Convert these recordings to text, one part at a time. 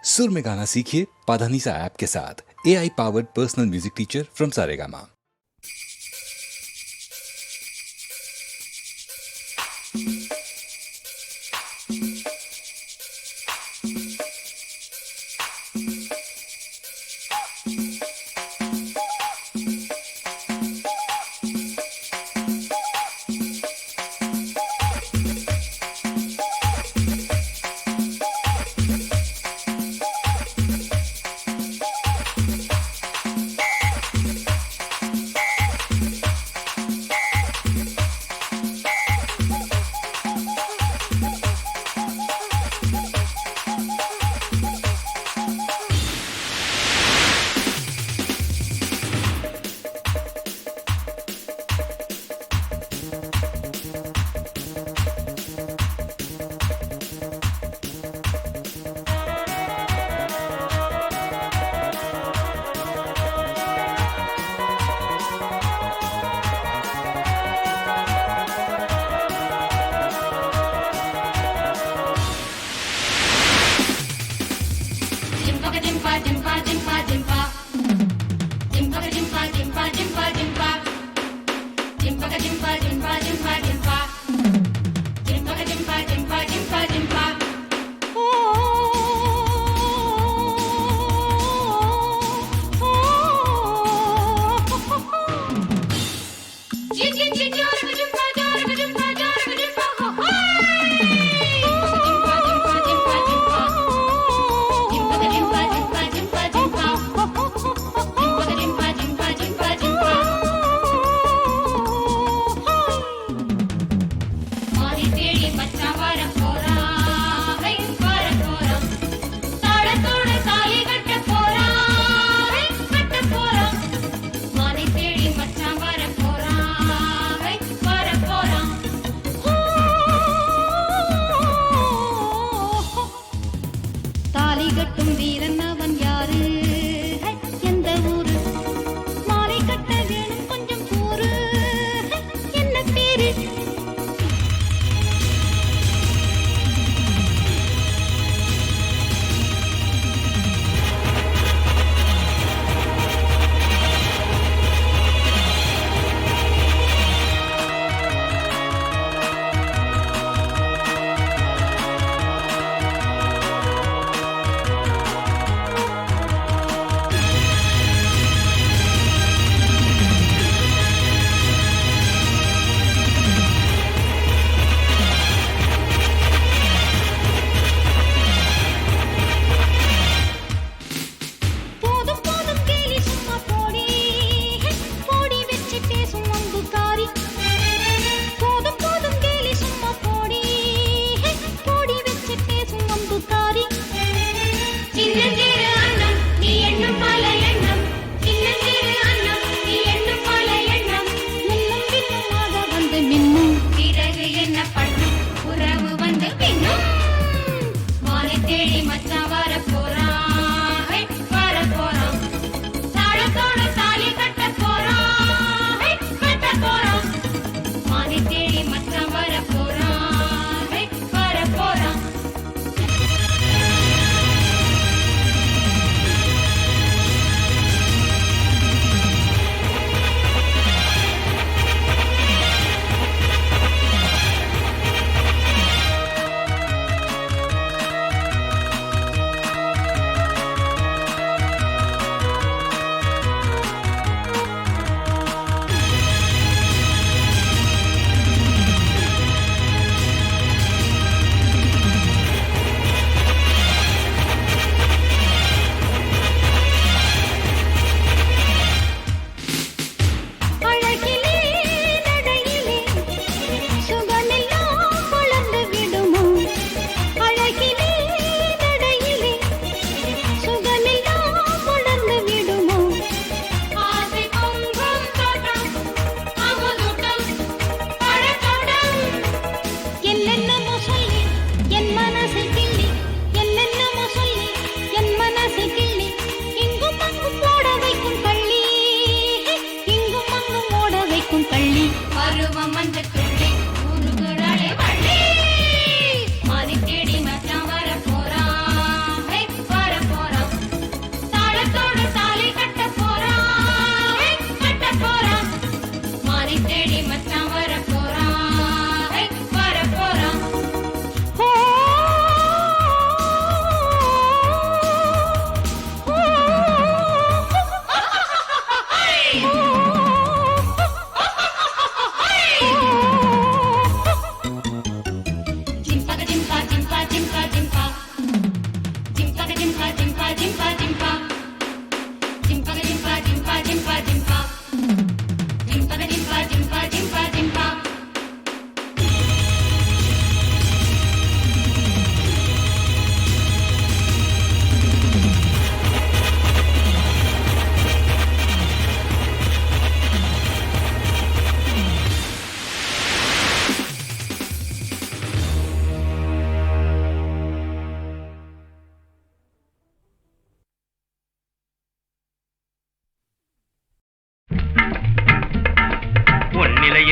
सुर में गाना सीखिए पाधानीसा ऐप के साथ। AI powered personal music teacher from Saregama.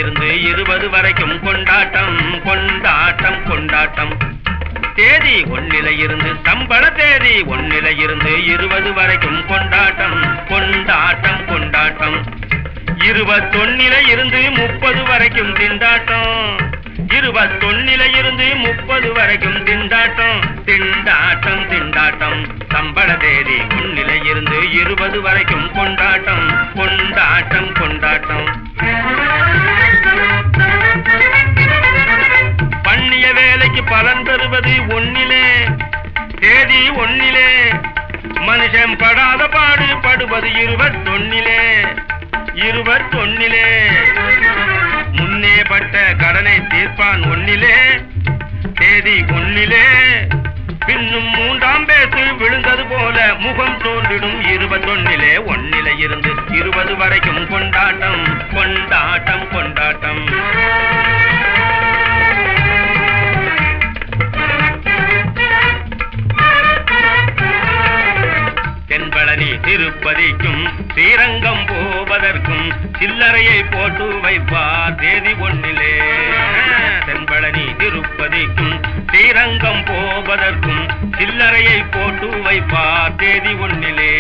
இருந்து 20 வரைக்கும் கொண்டாட்டம் கொண்டாட்டம் கொண்டாட்டம். தேதி 1 இருந்து சம்பள தேதி 1 இருந்து 20 வரைக்கும் கொண்டாட்டம் கொண்டாட்டம் கொண்டாட்டம். 21 இருந்து 30 வரைக்கும் திண்டாட்டம். 21 இருந்து 30 வரைக்கும் திண்டாட்டம் திண்டாட்டம் திண்டாட்டம். சம்பள தேதி 1 இருந்து 20 வரைக்கும் கொண்டாட்டம் கொண்டாட்டம் கொண்டாட்டம். பண்ணிய வேலைக்கு பலன் பெறுவது 1 தேதி 1 மனுஷன் படாத பாடு படுவது 21 21 முன்னே பட்ட கடனை தீர்ப்பான் 1 தேதி 1 பின்னும் 3ஆம் பேசு விழுந்தது போல முகம் தோன்றிடும் 21 1 இருந்து 20 வரைக்கும் கொண்டாட்டம் கொண்டாட்டம் கொண்டாட்டம். தென்பழனி திருப்பதிக்கும் ஸ்ரீரங்கம் போவதற்கும் சில்லறையை போட்டு வைப்பார் தேதி 1 தென்பழனி திருப்பதிக்கும் ஸ்ரீரங்கம் போவதற்கும் சில்லறையை போட்டு வைப்பார் தேதி 1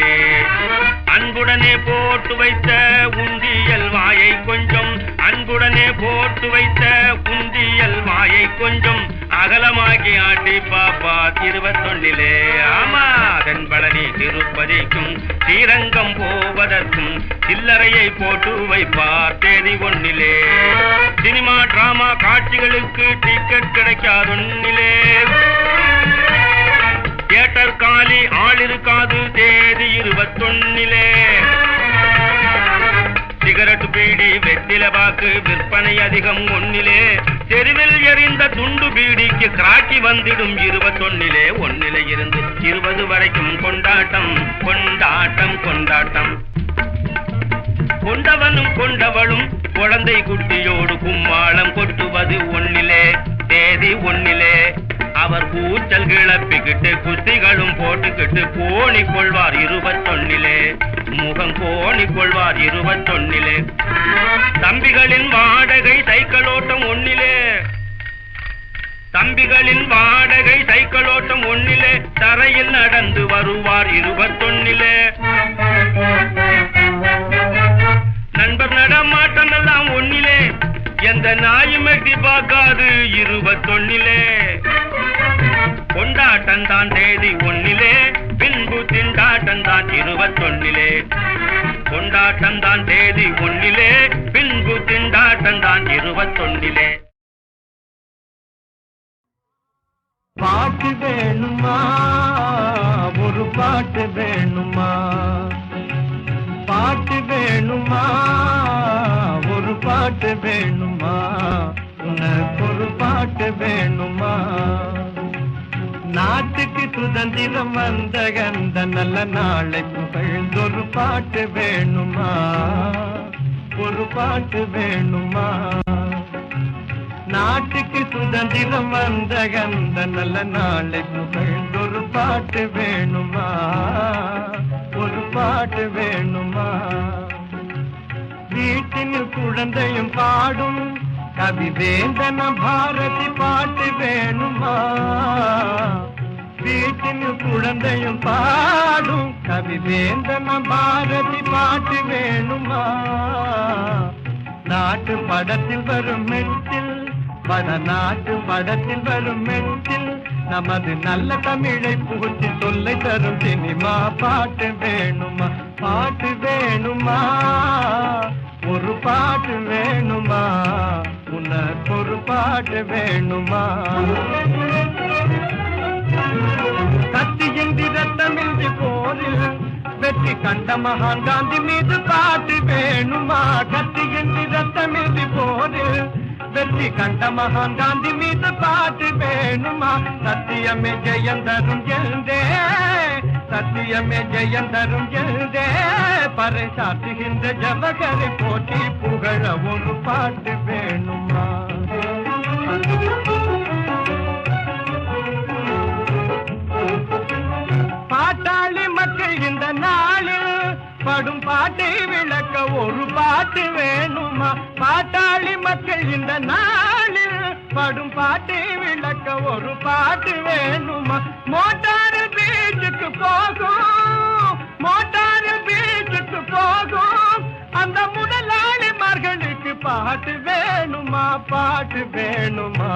அன்புடனே போட்டு வைத்த உண்டியல் வாயை கொஞ்சம் அன்புடனே போட்டு வைத்த உண்டியல் வாயை கொஞ்சம் அகலமாக்கி ஆட்டி பாப்பா 21 ஆமா தென்பழனி திருப்பதிக்கும் ஸ்ரீரங்கம் போவதற்கும் சில்லறையை போட்டு வைப்பார் தேதி 1 சினிமா டிராமா காட்சிகளுக்கு டிக்கெட் கிடைக்காது 1 தியேட்டர் காலி ஆள் இருக்காது தேதி 21 சிகரெட் பீடி வெற்றில பாக்கு விற்பனை அதிகம் 1 தெருவில் எறிந்த துண்டு பீடிக்கு கிராக்கி வந்திடும் 21 1 இருந்து 20 வரைக்கும் கொண்டாட்டம் கொண்டாட்டம் கொண்டாட்டம். கொண்டவனும் கொண்டவளும் குழந்தை குட்டியோடு கும்மாளம் கொட்டுவது 1 தேதி 1 அவர் கூச்சல் கிளப்பிக்கிட்டு குஸ்திகளும் போட்டுக்கிட்டு கோணி கொள்வார் 21 முகம் கோணி கொள்வார் 21 தம்பிகளின் வாடகை சைக்கிளோட்டம் 1 தம்பிகளின் வாடகை சைக்கிளோட்டம் 1 தரையில் நடந்து வருவார் 21 நண்பர் நடமாட்டம் எல்லாம் 1 எந்த நாயும் எட்டி பார்க்காது 21 கொண்டாட்டம் தான் தேதி 1 பின்பு திண்டாட்டம் தான் 21 கொண்டாட்டம் தான் தேதி 1 பின்பு திண்டாட்டம் தான் 21. பாட்டு வேணுமா ஒரு பாட்டு வேணுமா பாட்டு வேணுமா ஒரு பாட்டு வேணுமா உனக்கு ஒரு பாட்டு வேணுமா நாட்டுக்கு சுதந்திரம் வந்த கந்த நல்ல நாளை புகழ்ந்தொரு பாட்டு வேணுமா ஒரு பாட்டு வேணுமா நாட்டுக்கு சுதந்திரம் வந்த கந்த நல்ல நாளை புகழ்ந்தொரு பாட்டு வேணுமா ஒரு பாட்டு வேணுமா வீட்டின் குழந்தையும் பாடும் கவிவேந்தன பாரதி பாட்டு வேணுமா வீட்டின் குழந்தையும் பாடும் கவிவேந்தன பாரதி பாட்டு வேணுமா நாட்டு படத்தில் வரும் மெட்டில் வடநாட்டு படத்தில் வரும் மெட்டில் நமது நல்ல தமிழை பூச்சி சொல்லை தரும் சினிமா பாட்டு வேணுமா பாட்டு வேணுமா ஒரு பாட்டு வேணுமா உனக்கு ஒரு பாட்டு வேணுமா கத்தியின்றி ரத்தமின்றி போரில் வெற்றி கண்ட மகான் காந்தி மீது பாட்டு வேணுமா கத்தியின்றி ரத்தமின்றி போரில் வெற்றி கண்ட மகான் காந்தி மீது பாட்டு வேணுமா சத்தியமே ஜெயம் தரும் எழுந்தே சத்தியமே ஜெயம் தரும் எழுந்தே பறை சாற்றுகின்ற ஜவகரை போற்றி புகழ ஒரு பாட்டு வேணுமா பாட்டாளி மக்கள் இந்த நாளில் படும் பாட்டை விளக்க ஒரு பாட்டு வேணுமா பாட்டாளி மக்கள் இந்த நாளில் படும் பாட்டை விளக்க ஒரு பாட்டு வேணுமா மோட்டாரில் பீச்சுக்கு போகும் மோட்டாரில் பீச்சுக்கு போகும் அந்த முதலாளிமார்களுக்கு பாட்டு வேணுமா பாட்டு வேணுமா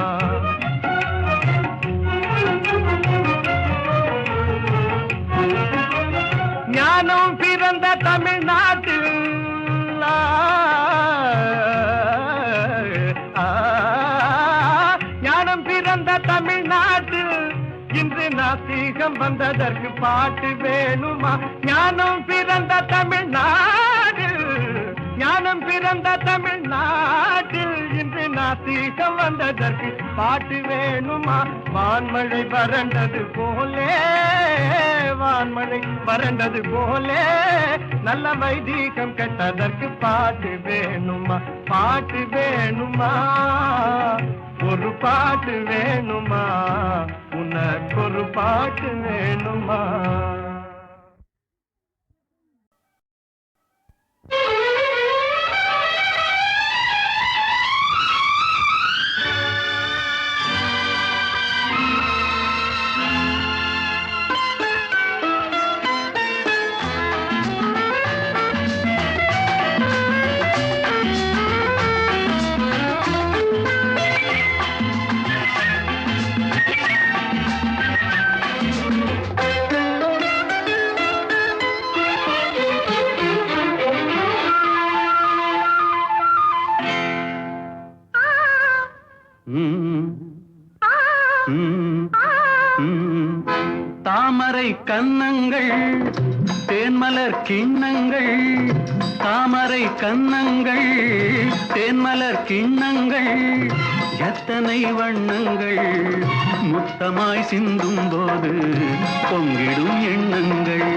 ஞானம் பிறந்த தமிழ்நாட்டில் ஞானம் பிறந்த தமிழ்நாட்டில் இன்று நாத்திகம் வந்ததற்கு பாட்டு வேணுமா ஞானம் பிறந்த தமிழ்நாட்டில் ஞானம் பிறந்த தமிழ்நாட்டில் இன்று நாத்திகம் வந்ததற்கு பாட்டு வேணுமா வான்மழை வறண்டது போலே வான்மழை வறண்டது போலே நல்ல வைதீகம் கெட்டதற்கு பாட்டு வேணுமா பாட்டு வேணுமா ஒரு பாட்டு வேணுமா உனக்கு ஒரு பாட்டு வேணுமா தாமரை கன்னங்கள் தேன்மலர் கிண்ணங்கள் தாமரை கன்னங்கள் தேன்மலர் கிண்ணங்கள் எத்தனை வண்ணங்கள் முத்தமாய் சிந்தும் போது பொங்கிடும் எண்ணங்கள்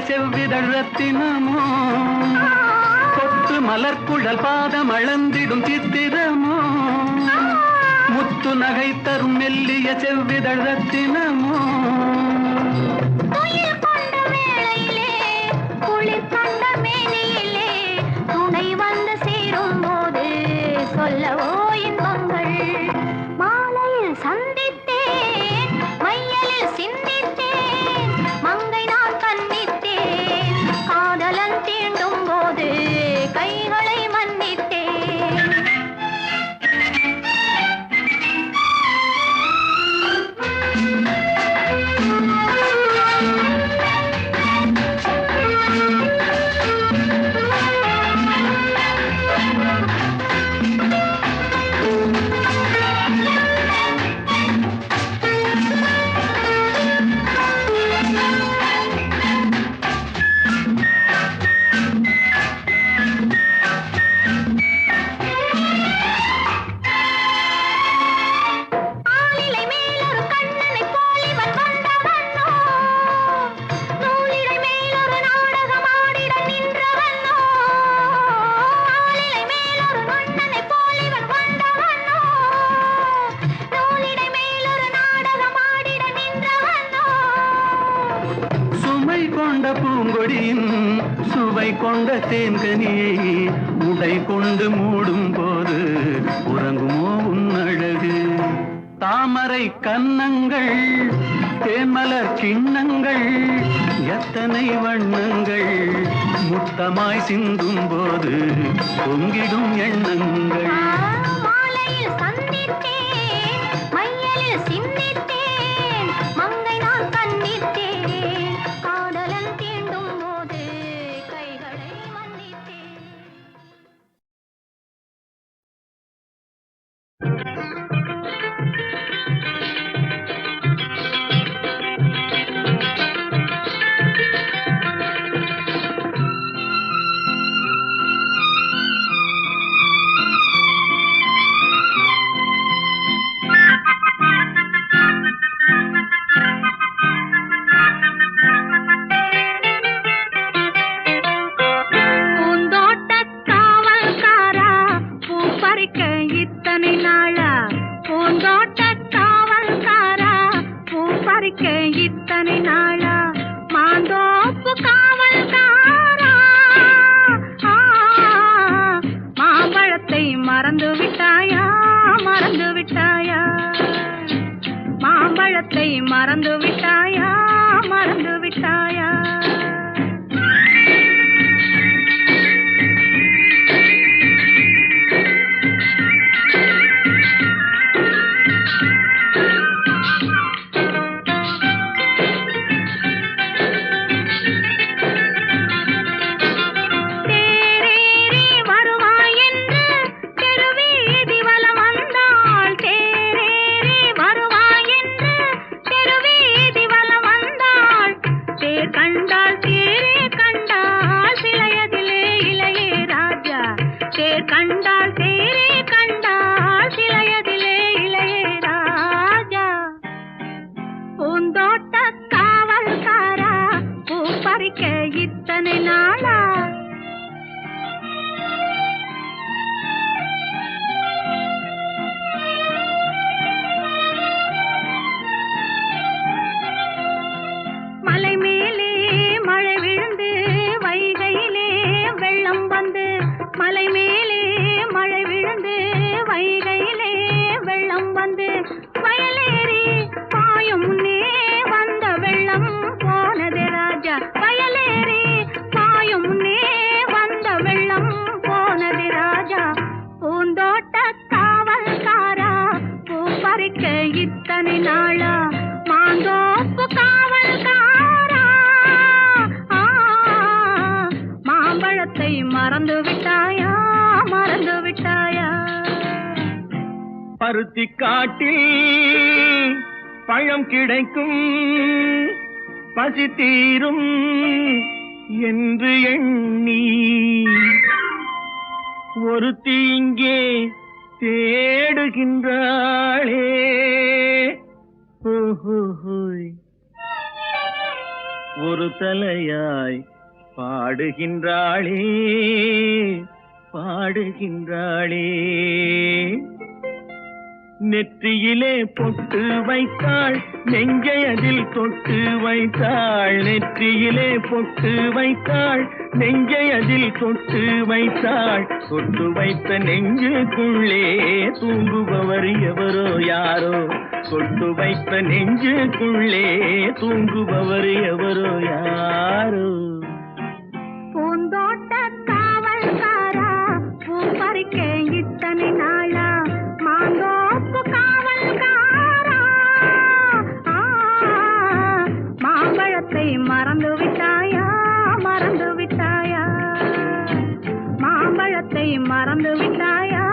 செவ்விதழ் ரத்தினமோ கொத்து மலர்குழல் பாதம் அளந்திடும் சித்திரமோ முத்து நகை தரும் மெல்லிய செவ்விதழ் ரத்தினமோ துணை வந்து சேரும் போது சொல்லவோ இன்பங்கள் மாலையில் சந்தித்தேன் மையலில் சிந்தித்தேன் மங்கை நான் கண்ணித்தேன் காதலன் தீண்டும் போது கைகளை மன்னித்தேன் பூங்கொடியின் சுவை கொண்ட தேன்கனியை உடை கொண்டு மூடும் போது உறங்குமோ உன் அழகு தாமரை கன்னங்கள் தேன்மலர் கிண்ணங்கள் எத்தனை வண்ணங்கள் முத்தமாய் சிந்தும் போது பொங்கிடும் எண்ணங்கள். மாலையில் சந்தித்தேன், மையலில் சிந்தித்தேன், மங்கை நான் கண்டித்தேன், காதலன் தீண்டும் போது கைகளை மன்னித்தேன். இத்தனை நாளா மாந்தோப்பு காவல்காரா, மாம்பழத்தை மறந்து விட்டாயா, மறந்து விட்டாயா, மாம்பழத்தை மறந்து விட்டாயா, மறந்து விட்டாயா. இத்தனை நாளா மலை மேலே மழை விழுந்து வைகையிலே வெள்ளம் வந்து, மலை மேலே மழை விழுந்து வைகையிலே வெள்ளம் வந்து, வயலேறி பாயும் முன்னே வந்த வெள்ளம் போனது ராஜா, வயலேறி பாயும் முன்னே வந்த வெள்ளம் போனது ராஜா. பூந்தோட்ட காவல்காரா பூ பறிக்க இத்தனை நாளா மாந்தோப்பு காவல்காரா, மாம்பழத்தை மறந்து விட்டாயா, மறந்து விட்டாயா. பருத்தி காட்டில் பழம் கிடைக்கும் பசி தீரும் என்று எண்ணி ஒருத்தி இங்கே தேடுகின்றாளே. ஒரு தலையாய் பாடுகின்றாளே, பாடுகின்றாளே. நெற்றியிலே பொட்டு வைத்தாள், நெஞ்சை அதில் தொட்டு வைத்தாள். நெற்றியிலே பொட்டு வைத்தாள், நெஞ்சை அதில் தொட்டு வைத்தாள். தொட்டு வைத்த நெஞ்சுக்குள்ளே தூங்குபவர் எவரோ யாரோ, தொட்டு வைத்த நெஞ்சுக்குள்ளே தூங்குபவர் எவரோ யாரோ. பூந்தோட்ட காவல்காரா பூ பறிக்க இத்தனை நாளா மாந்தோப்பு காவல்காரா, மாம்பழத்தை மறந்து விட்டாயா, மறந்து விட்டாயா, மாம்பழத்தை மறந்து விட்டாயா,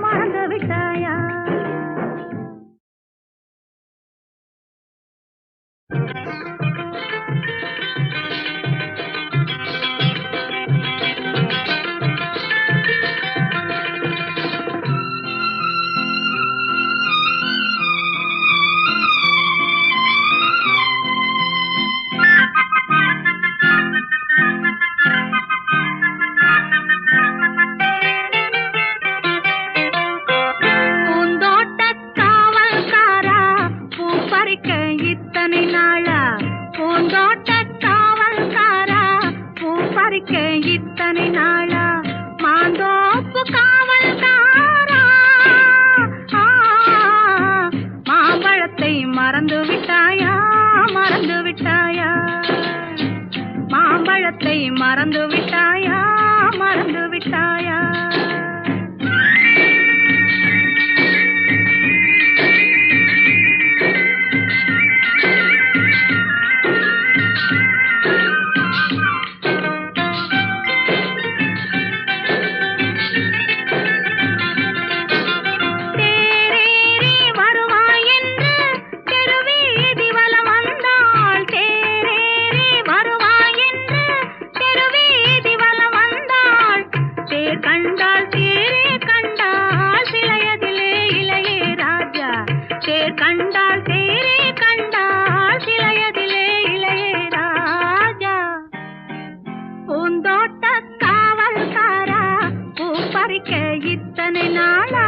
மறந்து விட்டாயா. இத்தனை நாளா பூந்தோட்ட காவல்காரா பூ பறிக்க இத்தனை நாளா மாந்தோப்பு காவல்காரா, மாம்பழத்தை மறந்து விட்டாயா, மறந்து விட்டாயா மாம்பழத்தை மறந்து விட்டாயா மறந்து விட்டாயா இத்தனை நாளா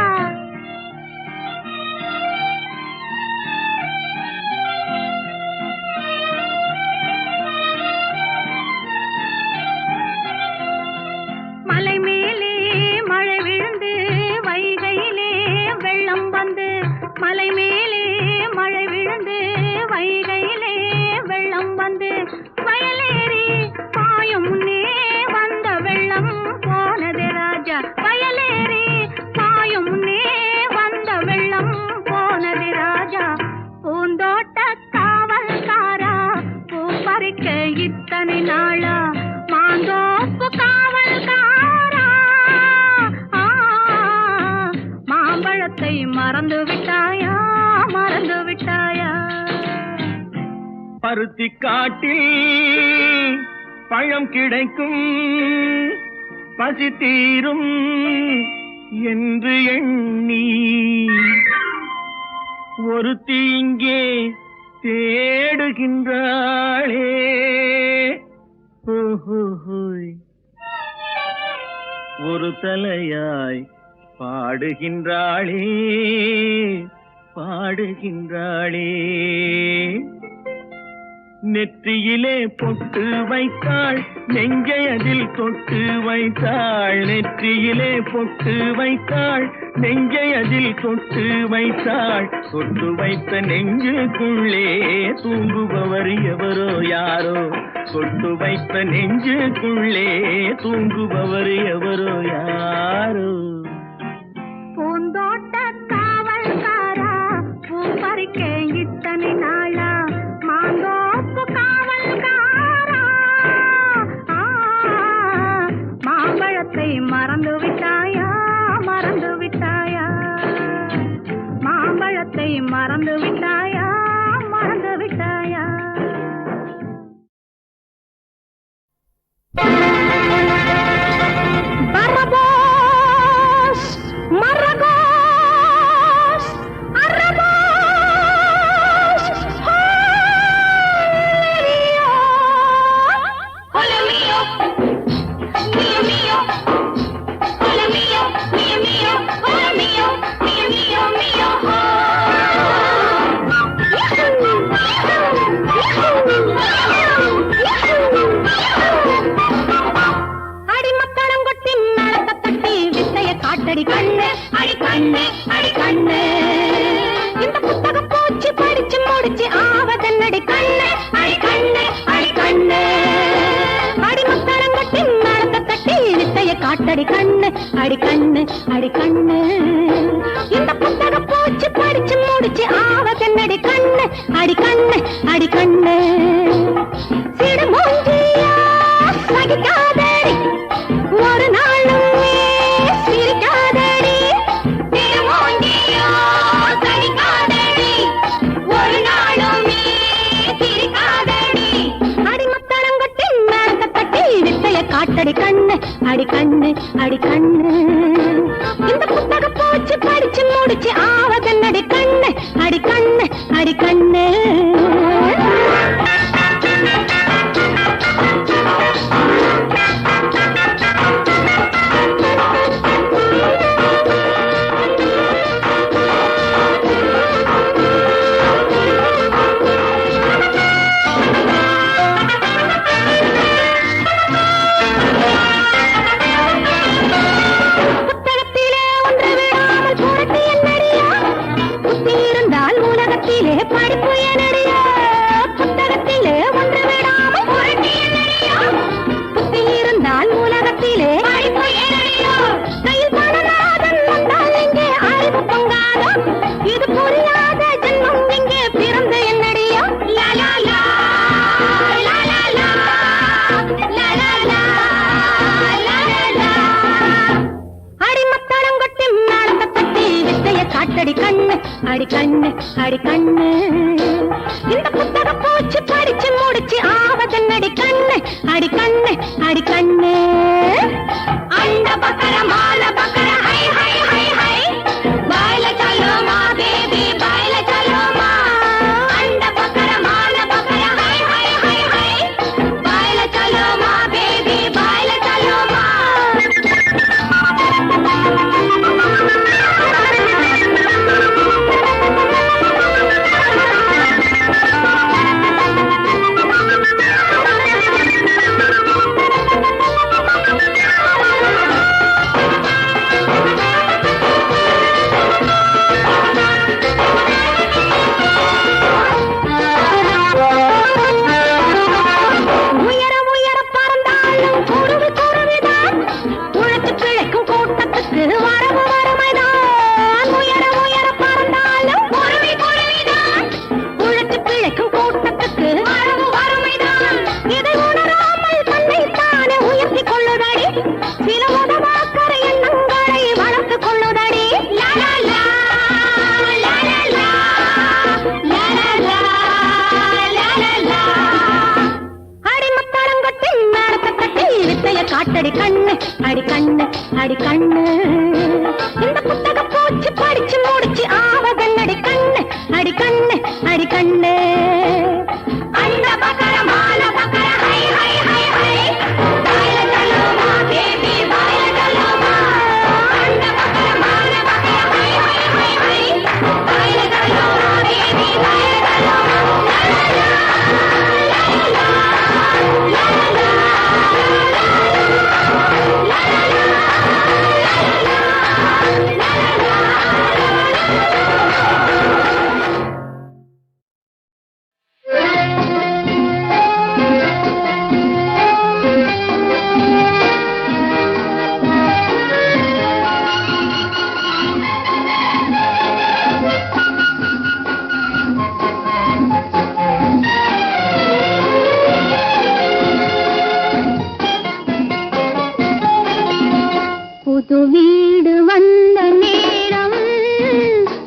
மலை மேலே மழை விழுந்து வைகையிலே வெள்ளம் வந்து மலை மேலே மழை விழுந்து வைகையிலே வெள்ளம் வந்து வயலேறி பாயும் முன்னே வந்த வெள்ளம் போனது ராஜா வயலேறி பாயும் முன்னே வந்த வெள்ளம் போனது ராஜா பூந்தோட்ட காவல்காரா பூ பறிக்க இத்தனை நாளா மாந்தோப்பு காவல்காரா மாம்பழத்தை மறந்து விட்டாயா மறந்து விட்டாயா பருத்தி காட்டில் பழம் கிடைக்கும் பசி தீரும் என்று எண்ணி ஒரு தீங்கே தேடுகின்றாளே ஒரு தலையாய் பாடுகின்றாளே பாடுகின்றாளே நெற்றியிலே பொட்டு வைத்தாள் நெஞ்சை அதில் தொட்டு வைத்தாள் நெற்றியிலே பொட்டு வைத்தாள் நெஞ்சை அதில் தொட்டு வைத்தாள் தொட்டு வைத்த நெஞ்சுக்குள்ளே தூங்குபவர் எவரோ யாரோ தொட்டு வைத்த நெஞ்சுக்குள்ளே தூங்குபவர் எவரோ யாரோ பூந்தோட்ட காவல்காரா பூ பறிக்க இத்தனை நாளா மாந்தோப்பு காவல்காரா மாம்பழத்தை மறந்து விட்டாயா மறந்து விட்டாயா மாம்பழத்தை மறந்து விட்டாயா மறந்து விட்டாயா Barabos, Maragos, Arrabos, Ole mio, mio mio, ole mio, mio mio, ole mio, mio mio, mio அடி கண்ணு அடி கண்ணு அடி கண்ணு இந்த புத்தகம் போச்சு படிச்சு முடிச்சு ஆவதன்னடி கண்ணு அடி கண்ணு அடி கண்ணு அடி முத்தரங்கட்டின் நடத்த தட்டி வித்தைய காட்டடி கண்ணு அடி கண்ணு அடி கண்ணு இந்த புத்தகம் போச்சு படிச்சு முடிச்சு ஆவதன்னடி கண்ணு அடி கண்ணு அடி கண்ணு சிடு மூஞ்சியா சகிக்காதடி ஒரு நாளும் சிரிக்காதடி திருமோண்டியா சகிக்காதடி ஒரு நாளும் சிரிக்காதடி அடி முத்தரங்கட்டின் நடத்த தட்டி வித்தைய காட்டடி கண்ணு அடி கண்ணு அடி கண்ணு இந்த புத்தகம் போச்சு படிச்சு முடிச்சு ஆவதன்னடி கண்ணு அடி கண்ணு அடி கண்ணு படிப்பு என்னடியா கண்ணு இந்த புத்தக பூச்சி படிச்சு முடிச்சு ஆவதன்னடி கண்ணு அடி கண்ணு அடி கண்ணு அண்ட பக்கர மால பக்கர ஹை ஹை ஹை ஹை பாயில चलो माँ बेबी बाइला चलो माँ अंडा बकरा माला बकरा हाय हाय हाय हाय बाइला चलो माँ बेबी बाइला चलो माँ காட்டடி கண்ணு அடி கண்ணு அடி கண்ணு இந்த புத்தக பூச்சி படிச்சு முடிச்சு ஆவதன்னடி கண்ணு அடி கண்ணு அடி கண்ணு அந்த பக்கர மால பக்கர ஹை ஹை ஹை ஹை பாயில चलो माँ बेबी बाइला चलो माँ அந்த பக்கர மால பக்கர ஹை ஹை ஹை ஹை பாயில चलो माँ बेबी बाइला चलो माँ லா லா லா புது வீடு வந்த நேரம்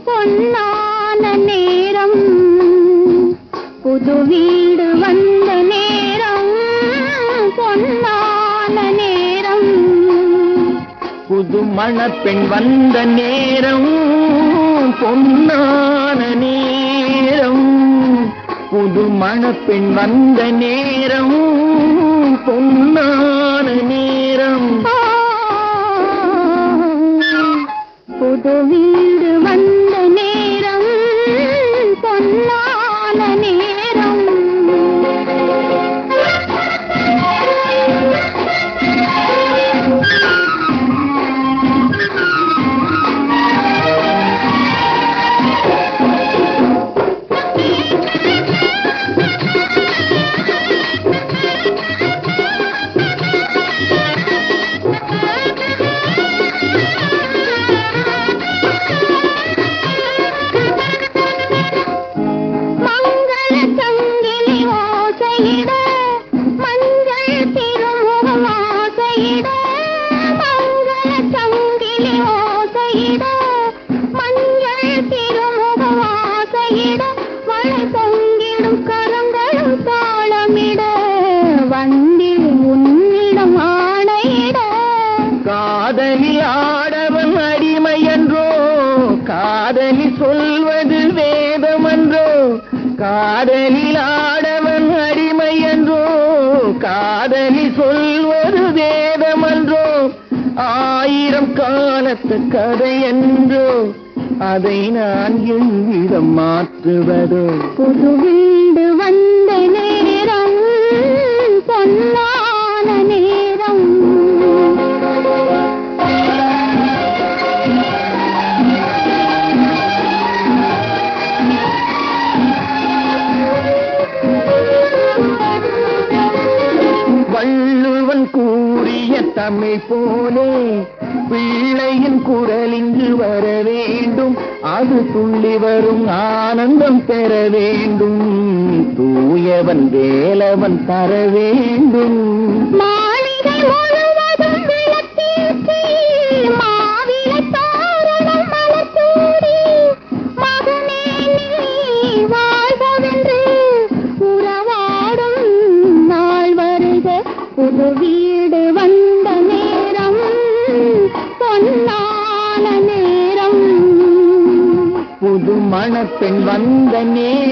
பொன்னான நேரம் புது வீடு வந்த நேரம் பொன்னான நேரம் புது மணப்பெண் வந்த நேரம் பொன்னான நேரம் புது மணப்பெண் வந்த நேரம் பொன்னான நேரம் புது வீடு வந்த நேரம் பொன்னான நேரம் காதலில் ஆடவன் அடிமை என்றோ காதலி சொல்வது வேதமன்றோ காதலில் ஆடவன் அடிமை என்றோ காதலி சொல்வது வேதமன்றோ ஆயிரம் காலத்து கதை என்றோ அதை நான் எவ்விதம் மாற்றுவதோ புது வீடு வந்த நேரம் பொன்னான நேரம் வள்ளுவன் கூறிய தமிழ் போலே பிள்ளையின் குரல் இங்கு வர வேண்டும் அது துள்ளி வரும் ஆனந்தம் பெற வேண்டும் தூயவன் வேலவன் தர வேண்டும் மாளிகை முழுவதும் விளக்கேற்றி மாவிலை தோரணம் மலர்த்தூடி மகனே நீ வீடு வந்த நேரம் பொன்னான நேரம் புது மணப்பெண் வந்த நேரம்